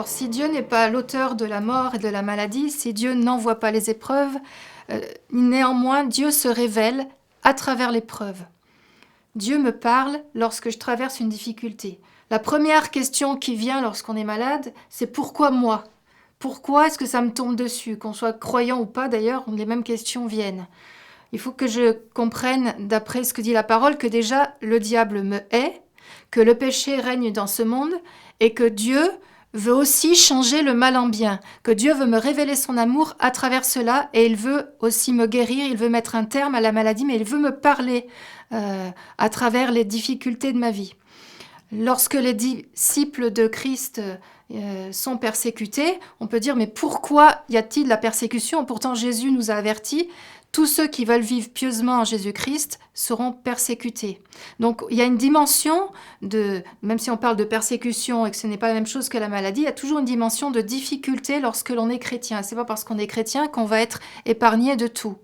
si Dieu n'est pas l'auteur de la mort et de la maladie, si Dieu n'envoie pas les épreuves, néanmoins, Dieu se révèle à travers l'épreuve. Dieu me parle lorsque je traverse une difficulté. La première question qui vient lorsqu'on est malade, c'est pourquoi moi ? Pourquoi est-ce que ça me tombe dessus ? Qu'on soit croyant ou pas d'ailleurs, les mêmes questions viennent. Il faut que je comprenne, d'après ce que dit la parole, que déjà le diable me hait, que le péché règne dans ce monde et que Dieu veut aussi changer le mal en bien, que Dieu veut me révéler son amour à travers cela et il veut aussi me guérir, il veut mettre un terme à la maladie, mais il veut me parler à travers les difficultés de ma vie. Lorsque les disciples de Christ sont persécutés, on peut dire mais pourquoi y a-t-il de la persécution ? Pourtant Jésus nous a avertis, tous ceux qui veulent vivre pieusement en Jésus-Christ seront persécutés. Donc il y a une dimension même si on parle de persécution et que ce n'est pas la même chose que la maladie, il y a toujours une dimension de difficulté lorsque l'on est chrétien. C'est pas parce qu'on est chrétien qu'on va être épargné de tout.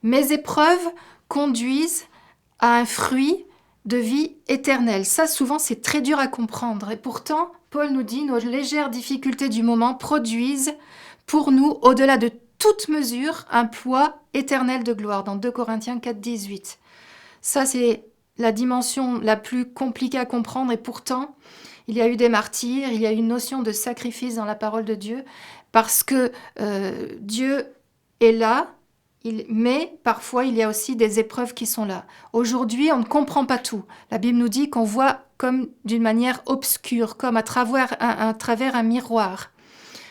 Mes épreuves conduisent à un fruit de vie éternelle. Ça, souvent, c'est très dur à comprendre. Et pourtant, Paul nous dit, nos légères difficultés du moment produisent pour nous, au-delà de toute mesure, un poids éternel de gloire, dans 2 Corinthiens 4, 18. Ça, c'est la dimension la plus compliquée à comprendre, et pourtant, il y a eu des martyrs, il y a eu une notion de sacrifice dans la parole de Dieu, parce que Dieu est là, mais parfois, il y a aussi des épreuves qui sont là. Aujourd'hui, on ne comprend pas tout. La Bible nous dit qu'on voit comme d'une manière obscure, comme à travers un miroir.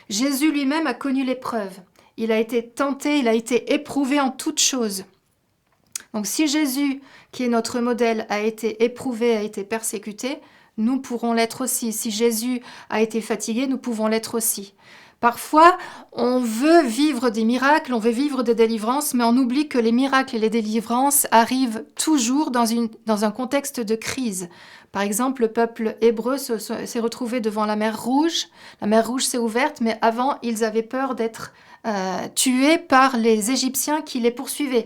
Jésus lui-même a connu l'épreuve. Il a été tenté, il a été éprouvé en toutes choses. Donc si Jésus, qui est notre modèle, a été éprouvé, a été persécuté, nous pourrons l'être aussi. Si Jésus a été fatigué, nous pouvons l'être aussi. Parfois, on veut vivre des miracles, on veut vivre des délivrances, mais on oublie que les miracles et les délivrances arrivent toujours dans un contexte de crise. Par exemple, le peuple hébreu s'est retrouvé devant la mer Rouge. La mer Rouge s'est ouverte, mais avant, ils avaient peur d'être tués par les Égyptiens qui les poursuivaient.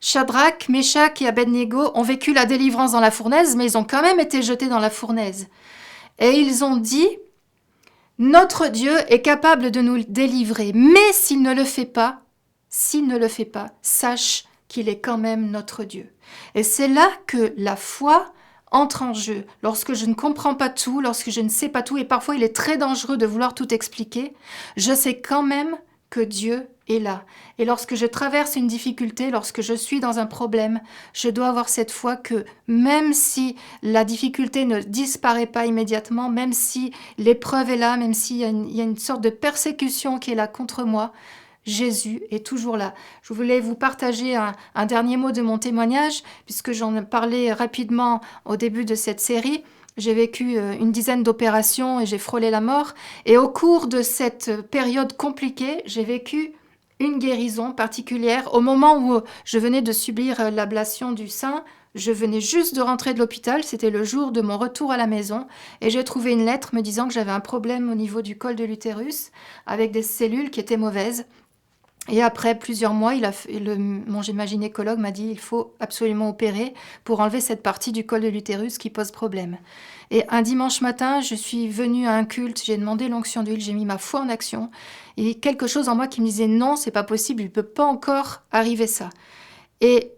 Shadrach, Meshach et Abednego ont vécu la délivrance dans la fournaise, mais ils ont quand même été jetés dans la fournaise. Et ils ont dit... Notre Dieu est capable de nous délivrer, mais s'il ne le fait pas, sache qu'il est quand même notre Dieu. Et c'est là que la foi entre en jeu. Lorsque je ne comprends pas tout, lorsque je ne sais pas tout, et parfois il est très dangereux de vouloir tout expliquer, je sais quand même que Dieu est là. Et lorsque je traverse une difficulté, lorsque je suis dans un problème, je dois avoir cette foi que même si la difficulté ne disparaît pas immédiatement, même si l'épreuve est là, même s'il y a une sorte de persécution qui est là contre moi, Jésus est toujours là. Je voulais vous partager un dernier mot de mon témoignage, puisque j'en ai parlé rapidement au début de cette série. J'ai vécu une dizaine d'opérations et j'ai frôlé la mort. Et au cours de cette période compliquée, j'ai vécu une guérison particulière. Au moment où je venais de subir l'ablation du sein, je venais juste de rentrer de l'hôpital. C'était le jour de mon retour à la maison. Et j'ai trouvé une lettre me disant que j'avais un problème au niveau du col de l'utérus avec des cellules qui étaient mauvaises. Et après plusieurs mois, ma gynécologue m'a dit il faut absolument opérer pour enlever cette partie du col de l'utérus qui pose problème. Et un dimanche matin, je suis venue à un culte, j'ai demandé l'onction d'huile, j'ai mis ma foi en action. Et quelque chose en moi qui me disait non, c'est pas possible, il ne peut pas encore arriver ça. Et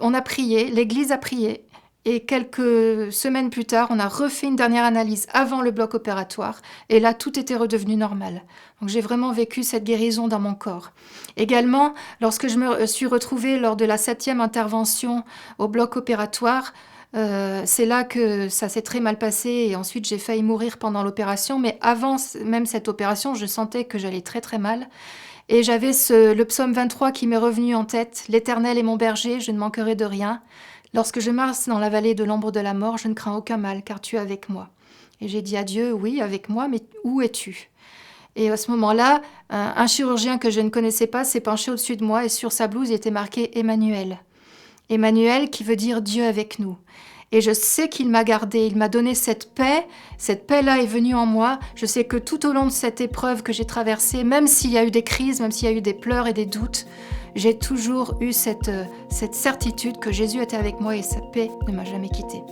on a prié, l'église a prié. Et quelques semaines plus tard, on a refait une dernière analyse avant le bloc opératoire. Et là, tout était redevenu normal. Donc j'ai vraiment vécu cette guérison dans mon corps. Également, lorsque je me suis retrouvée lors de la 7e intervention au bloc opératoire, c'est là que ça s'est très mal passé. Et ensuite, j'ai failli mourir pendant l'opération. Mais avant même cette opération, je sentais que j'allais très très mal. Et j'avais le psaume 23 qui m'est revenu en tête. « L'Éternel est mon berger, je ne manquerai de rien. » Lorsque je marche dans la vallée de l'ombre de la mort, je ne crains aucun mal, car tu es avec moi. Et j'ai dit à Dieu, oui, avec moi, mais où es-tu ? Et à ce moment-là, un chirurgien que je ne connaissais pas s'est penché au-dessus de moi et sur sa blouse, il était marqué Emmanuel. Emmanuel qui veut dire Dieu avec nous. Et je sais qu'il m'a gardée, il m'a donné cette paix. Cette paix-là est venue en moi. Je sais que tout au long de cette épreuve que j'ai traversée, même s'il y a eu des crises, même s'il y a eu des pleurs et des doutes, j'ai toujours eu cette certitude que Jésus était avec moi et sa paix ne m'a jamais quittée.